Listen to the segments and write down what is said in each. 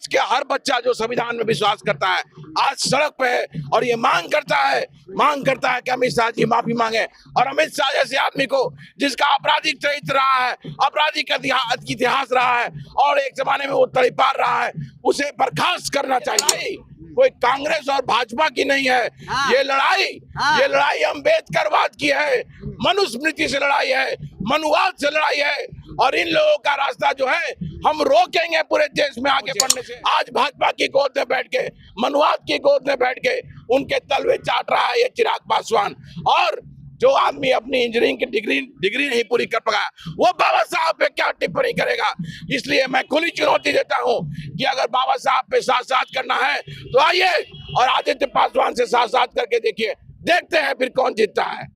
देश के हर बच्चा जो संविधान में विश्वास करता है आज सड़क पे है और ये मांग करता है कि अमित शाह जी माफी मांगे। और अमित शाह जैसे आदमी को जिसका आपराधिक चरित्र रहा है, आपराधिक इतिहास रहा है और एक जमाने में वो तड़ीपार रहा है, उसे बर्खास्त करना चाहिए। कोई कांग्रेस और भाजपा की नहीं है। ये लड़ाई अम्बेडकरवाद की है, मनुस्मृति से लड़ाई है, मनुवाद से लड़ाई है। और इन लोगों का रास्ता जो है हम रोकेंगे पूरे देश में आगे बढ़ने से। आज भाजपा की गोद में बैठ के, मनुवाद की गोद में बैठ के उनके तलवे चाट रहा है ये चिराग पासवान। और जो आदमी अपनी इंजीनियरिंग की डिग्री नहीं पूरी कर पाया वो बाबा साहब पे क्या टिप्पणी करेगा। इसलिए मैं खुली चुनौती देता हूं कि अगर बाबा साहब पे साथ करना है तो आइए और आदित्य पासवान से साथ करके देखिए, देखते हैं फिर कौन जीतता है।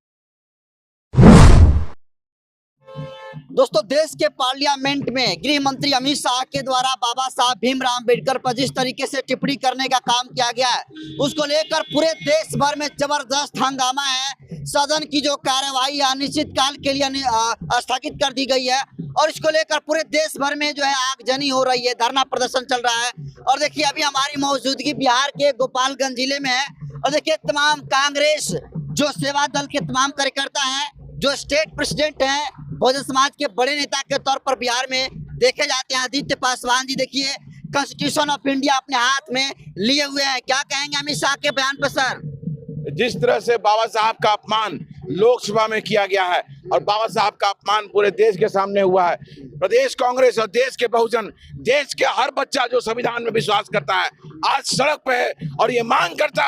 दोस्तों, देश के पार्लियामेंट में गृह मंत्री अमित शाह के द्वारा बाबा साहब भीमराव अम्बेडकर पर जिस तरीके से टिप्पणी करने का काम किया गया है उसको लेकर पूरे देश भर में जबरदस्त हंगामा है। सदन की जो कार्यवाही अनिश्चितकाल के लिए स्थगित कर दी गई है और इसको लेकर पूरे देश भर में जो है आगजनी हो रही है, धरना प्रदर्शन चल रहा है। और देखिए अभी हमारी मौजूदगी बिहार के गोपालगंज जिले में है और देखिए तमाम कांग्रेस जो सेवा दल के तमाम कार्यकर्ता हैं, जो स्टेट प्रेसिडेंट हैं, बहुजन समाज के बड़े नेता के तौर पर बिहार में देखे जाते हैं आदित्य पासवान जी, देखिए कॉन्स्टिट्यूशन ऑफ इंडिया अपने हाथ में लिए हुए हैं। क्या कहेंगे अमित शाह के बयान पर सर? जिस तरह से बाबा साहब का अपमान लोकसभा में किया गया है और बाबा साहब का अपमान पूरे देश के सामने हुआ है, प्रदेश कांग्रेस और देश के बहुजन, देश के हर बच्चा जो संविधान में विश्वास करता है आज सड़क पे है और ये मांग करता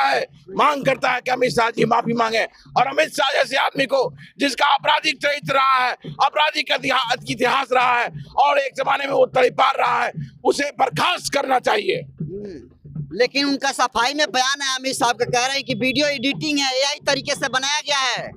है कि अमित शाह जी माफी मांगे। और अमित शाह जैसे आदमी को जिसका आपराधिक चरित्र रहा है, आपराधिक इतिहास रहा है और एक जमाने में वो तड़ीपार रहा है, उसे बर्खास्त करना चाहिए। लेकिन उनका सफाई में बयान है, अमित साहब का कह रहे हैं कि वीडियो एडिटिंग है, एआई तरीके से बनाया गया है।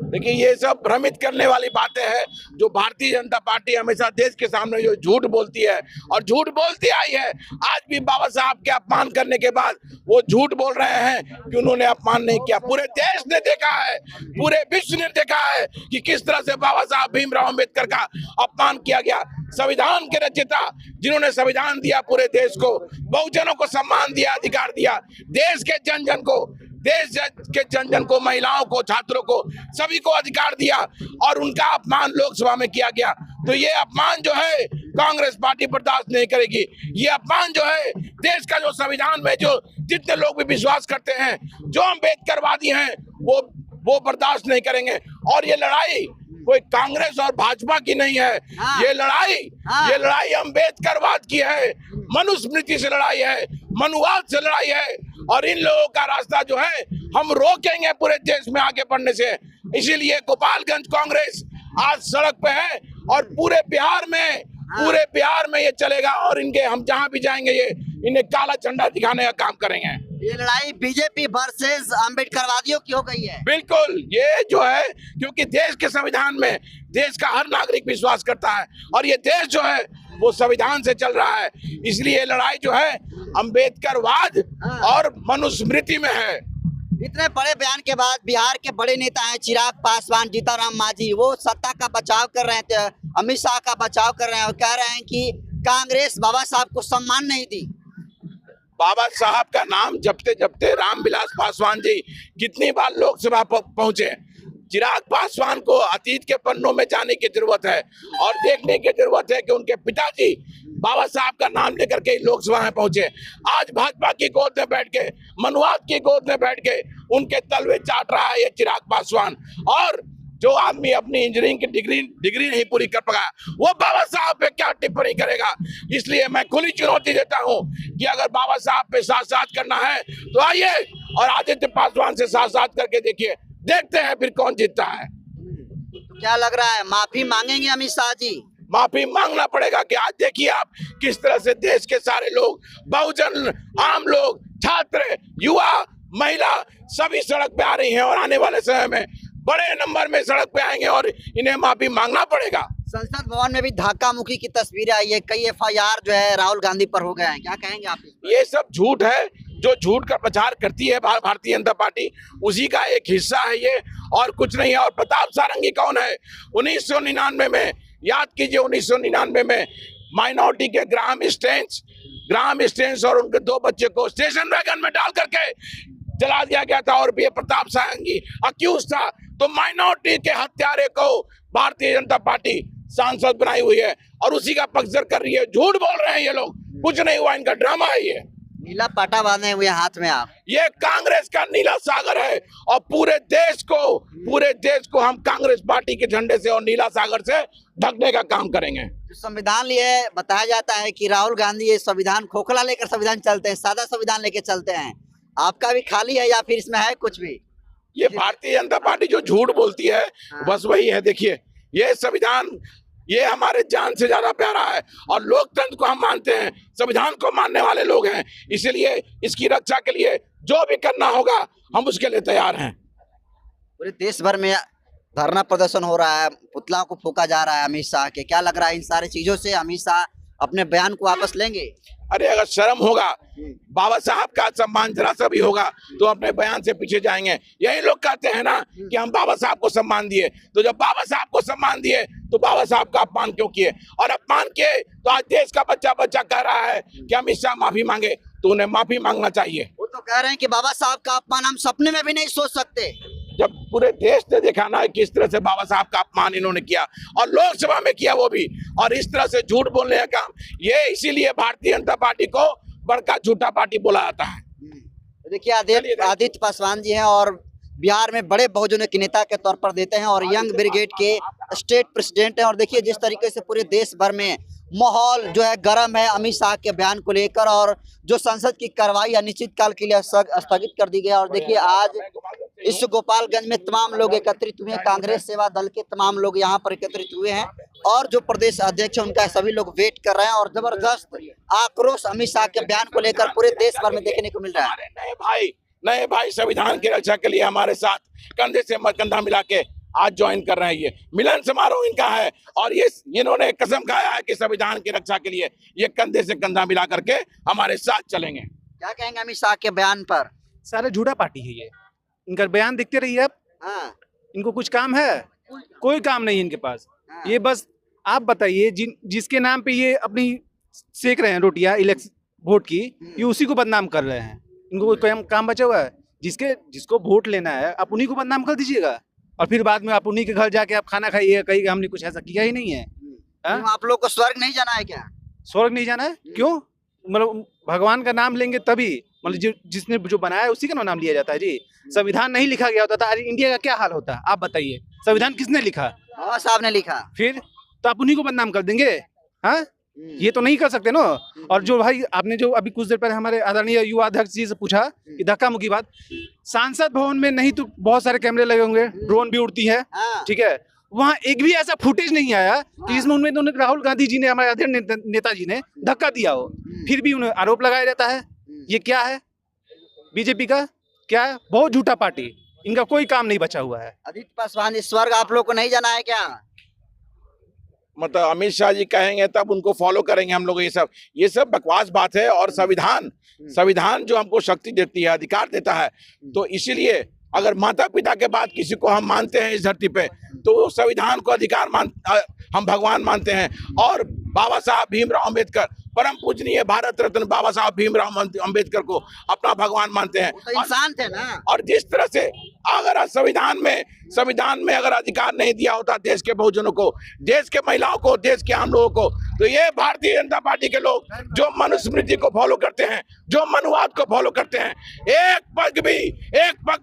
देखिए ये सब भ्रमित करने वाली बातें हैं जो भारतीय जनता पार्टी हमेशा देश के सामने जो झूठ बोलती है और झूठ बोलती आई है। आज भी बाबा साहब के अपमान करने के बाद वो झूठ बोल रहे हैं कि उन्होंने अपमान नहीं किया। पूरे देश ने देखा है, पूरे विश्व ने देखा है कि किस तरह से बाबा साहब भीमराव अम्बेडकर का अपमान किया गया। संविधान के रचयिता जिन्होंने संविधान दिया पूरे देश को, बहुजनों को सम्मान दिया, अधिकार दिया, देश के जन जन को, महिलाओं को, छात्रों को, सभी को अधिकार दिया और उनका अपमान लोकसभा में किया गया। तो ये अपमान जो है कांग्रेस पार्टी बर्दाश्त नहीं करेगी। ये अपमान जो है देश का जो संविधान में जो जितने लोग भी विश्वास करते हैं, जो अम्बेडकरवादी हैं, वो बर्दाश्त नहीं करेंगे। और ये लड़ाई कोई कांग्रेस और भाजपा की नहीं है। ये लड़ाई अम्बेडकरवाद की है, मनुस्मृति से लड़ाई है, मनुवाद से लड़ाई है। और इन लोगों का रास्ता जो है हम रोकेंगे पूरे देश में आगे बढ़ने से। इसीलिए गोपालगंज कांग्रेस आज सड़क पे है और पूरे बिहार में ये चलेगा और इनके हम जहां भी जाएंगे ये इन्हें काला झंडा दिखाने का काम करेंगे। ये लड़ाई बीजेपी वर्सेस अम्बेडकरवादियों की हो गई है। बिल्कुल, ये जो है क्योंकि देश के संविधान में देश का हर नागरिक विश्वास करता है और ये देश जो है वो संविधान से चल रहा है। इसलिए लड़ाई जो है अम्बेडकरवाद और मनुस्मृति में है। इतने बड़े बयान के बाद बिहार के बड़े नेता हैं चिराग पासवान, जीतनराम मांझी, वो सत्ता का बचाव कर रहे थे, अमित शाह का बचाव कर रहे हैं और कह रहे हैं कि कांग्रेस बाबा साहब को सम्मान नहीं दी। बाबा साहब का नाम जपते रामविलास पासवान जी कितनी बार लोकसभा पहुंचे। चिराग पासवान को अतीत के पन्नों में जाने की जरूरत है और देखने की जरूरत है कि उनके पिताजी बाबा साहब का नाम लेकर के लोकसभा में पहुंचे। आज भाजपा की गोद में बैठ के, मनुवाद की गोद में बैठ के उनके तलवे चाट रहा है ये चिराग पासवान। और जो आदमी अपनी इंजीनियरिंग की डिग्री नहीं पूरी कर पाया वो बाबा साहब पे क्या टिप्पणी करेगा। इसलिए मैं खुली चुनौती देता हूं कि अगर बाबा साहब पे साथ करना है तो आइए और आदित्य पासवान से साथ करके देखिए, देखते हैं फिर कौन जीतता है। क्या लग रहा है, माफी मांगेंगे अमित शाह जी? माफी मांगना पड़ेगा कि आज देखिए आप किस तरह से देश के सारे लोग, बहुजन, आम लोग, छात्र, युवा, महिला सभी सड़क पे आ रही हैं और आने वाले समय में बड़े नंबर में सड़क पे आएंगे और इन्हें माफी मांगना पड़ेगा। संसद भवन में भी धक्का मुक्की की तस्वीरें आई है, कई एफआईआर जो है राहुल गांधी पर हो गए हैं, क्या कहेंगे आप? ये सब झूठ है, जो झूठ का प्रचार करती है भारतीय जनता पार्टी, उसी का एक हिस्सा है ये और कुछ नहीं है। और प्रताप सारंगी कौन है? 1999 में, याद कीजिए 1999 में माइनॉरिटी के ग्राहम स्टेन्स ग्राम स्टेन्स और उनके 2 बच्चे को स्टेशन वैगन में डाल करके जला दिया गया था और भी प्रताप सारंगी अक्यूज था। तो माइनॉरिटी के हत्यारे को भारतीय जनता पार्टी सांसद बनाई हुई है और उसी का पक्षधर कर रही है। झूठ बोल रहे हैं ये लोग, कुछ नहीं हुआ, इनका ड्रामा है ये। नीला पाटा बांधे हुए हाथ में आप। ये कांग्रेस का नीला सागर है और पूरे देश को हम कांग्रेस पार्टी के झंडे से और नीला सागर से ढकने का काम करेंगे। जो संविधान लिए बताया जाता है कि राहुल गांधी ये संविधान खोखला लेकर संविधान चलते हैं, सादा संविधान लेके चलते हैं। आपका भी खाली है या फिर इसमें है कुछ भी? ये भारतीय जनता पार्टी जो झूठ बोलती है बस वही है। देखिए ये संविधान ये हमारे जान से ज्यादा प्यारा है और लोकतंत्र को हम मानते हैं, संविधान को मानने वाले लोग हैं, इसलिए इसकी रक्षा के लिए जो भी करना होगा हम उसके लिए तैयार हैं। पूरे देश भर में धरना प्रदर्शन हो रहा है, पुतला को फूका जा रहा है अमित शाह के। क्या लग रहा है इन सारी चीजों से अमित शाह अपने बयान को वापस लेंगे? अरे अगर शर्म होगा, बाबा साहब का सम्मान जरा सा भी होगा तो अपने बयान से पीछे जाएंगे। यही लोग कहते हैं ना कि हम बाबा साहब को सम्मान दिए, तो जब बाबा साहब को सम्मान दिए तो बाबा साहब का अपमान क्यों किए? और अपमान किए तो आज देश का बच्चा कह रहा है कि अमित शाह माफी मांगे, तो उन्हें माफी मांगना चाहिए। वो तो कह रहे हैं कि बाबा साहब का अपमान हम सपने में भी नहीं सोच सकते। जब पूरे देश ने देखा ना किस तरह से बाबा साहब का अपमान इन्होंने किया और लोकसभा में किया वो भी, और इस तरह से झूठ बोलने का काम, ये इसीलिए भारतीय जनता पार्टी को बड़का झूठा पार्टी बोला जाता है। देखिए आदित्य पासवान जी हैं और बिहार में बड़े बहुजनों के नेता के तौर पर देते हैं और यंग ब्रिगेड के स्टेट प्रेसिडेंट हैं। और देखिए जिस तरीके से पूरे देश भर में माहौल जो है गर्म है अमित शाह के बयान को लेकर, और जो संसद की कार्रवाई अनिश्चितकाल के लिए स्थगित कर दी गई। और देखिए आज इस गोपालगंज में तमाम लोग एकत्रित हुए हैं, कांग्रेस सेवा दल के तमाम लोग यहाँ पर एकत्रित हुए हैं और जो प्रदेश अध्यक्ष है उनका सभी लोग वेट कर रहे हैं। और जबरदस्त आक्रोश अमित शाह के बयान को लेकर पूरे देश भर में देखने को मिल रहा है। नए भाई संविधान की रक्षा के लिए हमारे साथ कंधे से कंधा मिला के आज ज्वाइन कर रहे हैं। ये मिलन समारोह इनका है और ये इन्होंने कसम खाया है कि संविधान की रक्षा के लिए ये कंधे से कंधा मिला करके हमारे साथ चलेंगे। क्या कहेंगे अमित शाह के बयान पर? सारे झूठा पार्टी है ये, इनका बयान देखते रहिए आप। हाँ। इनको कुछ काम है? कोई काम नहीं इनके पास। हाँ। ये बस आप बताइए जिसके नाम पे ये अपनी सेक रहे हैं रोटियां इलेक्शन वोट की, ये उसी को बदनाम कर रहे हैं। इनको कोई काम बचा हुआ है? जिसको वोट लेना है आप उन्हीं को बदनाम कर दीजिएगा और फिर बाद में आप उन्हीं के घर जाके आप खाना खाइएगा, कहिएगा हमने कुछ ऐसा किया ही नहीं है। आप लोग को स्वर्ग नहीं जाना है क्या? स्वर्ग नहीं जाना है? क्यों? मतलब भगवान का नाम लेंगे तभी, मतलब जिसने जो बनाया है उसी का नाम लिया जाता है जी। संविधान नहीं लिखा गया होता तो इंडिया का क्या हाल होता? आप बताइए, संविधान किसने लिखा? बाबा साहब ने लिखा। फिर तो आप उन्हीं को बदनाम कर देंगे? हाँ, ये तो नहीं कर सकते ना। और जो भाई आपने जो अभी कुछ देर पहले हमारे आदरणीय युवा अध्यक्ष जी से पूछा कि धक्का मुक्की बात, सांसद भवन में नहीं तो बहुत सारे कैमरे लगे होंगे, ड्रोन भी उड़ती है, ठीक है, वहाँ एक भी ऐसा फुटेज नहीं आया कि इसमें उन्हें राहुल गांधी जी ने, हमारे अध्यक्ष नेताजी ने धक्का दिया हो। फिर भी उन्हें आरोप लगाया जाता है। ये क्या है? बीजेपी का क्या है? बहुत झूठा पार्टी, इनका कोई काम नहीं बचा हुआ है। आदित्य पासवान, स्वर्ग आप लोग को नहीं जाना है क्या? मतलब अमित शाह जी कहेंगे तब उनको फॉलो करेंगे हम लोग। ये सब बकवास बात है। और संविधान जो हमको शक्ति देती है, अधिकार देता है, तो इसीलिए अगर माता पिता के बाद किसी को हम मानते हैं इस धरती पे, तो संविधान को हम भगवान मानते हैं। और बाबा साहब भीमराव अंबेडकर, परम पूजनीय भारत रत्न बाबा साहब भीमराव अंबेडकर को अपना भगवान मानते हैं। तो इंसान थे ना। और जिस तरह से अगर संविधान में अगर अधिकार नहीं दिया होता देश के बहुजनों को, देश के महिलाओं को, देश के आम लोगों को, तो ये भारतीय जनता पार्टी के लोग जो मनुस्मृति को फॉलो करते हैं, जो मनुवाद को फॉलो करते हैं, एक पग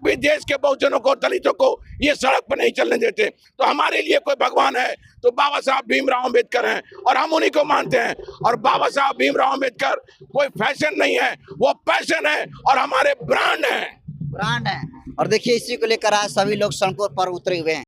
भी देश के बहुजनों को, दलितों को ये सड़क पर नहीं चलने देते। तो हमारे लिए कोई भगवान है तो बाबा साहब भीमराव अंबेडकर हैं और हम उन्हीं को मानते हैं। और बाबा साहब भीमराव अंबेडकर कोई फैशन नहीं है, वो पैशन है और हमारे ब्रांड है। और देखिए इसी को लेकर आज सभी लोग सड़कों पर उतरे हुए हैं।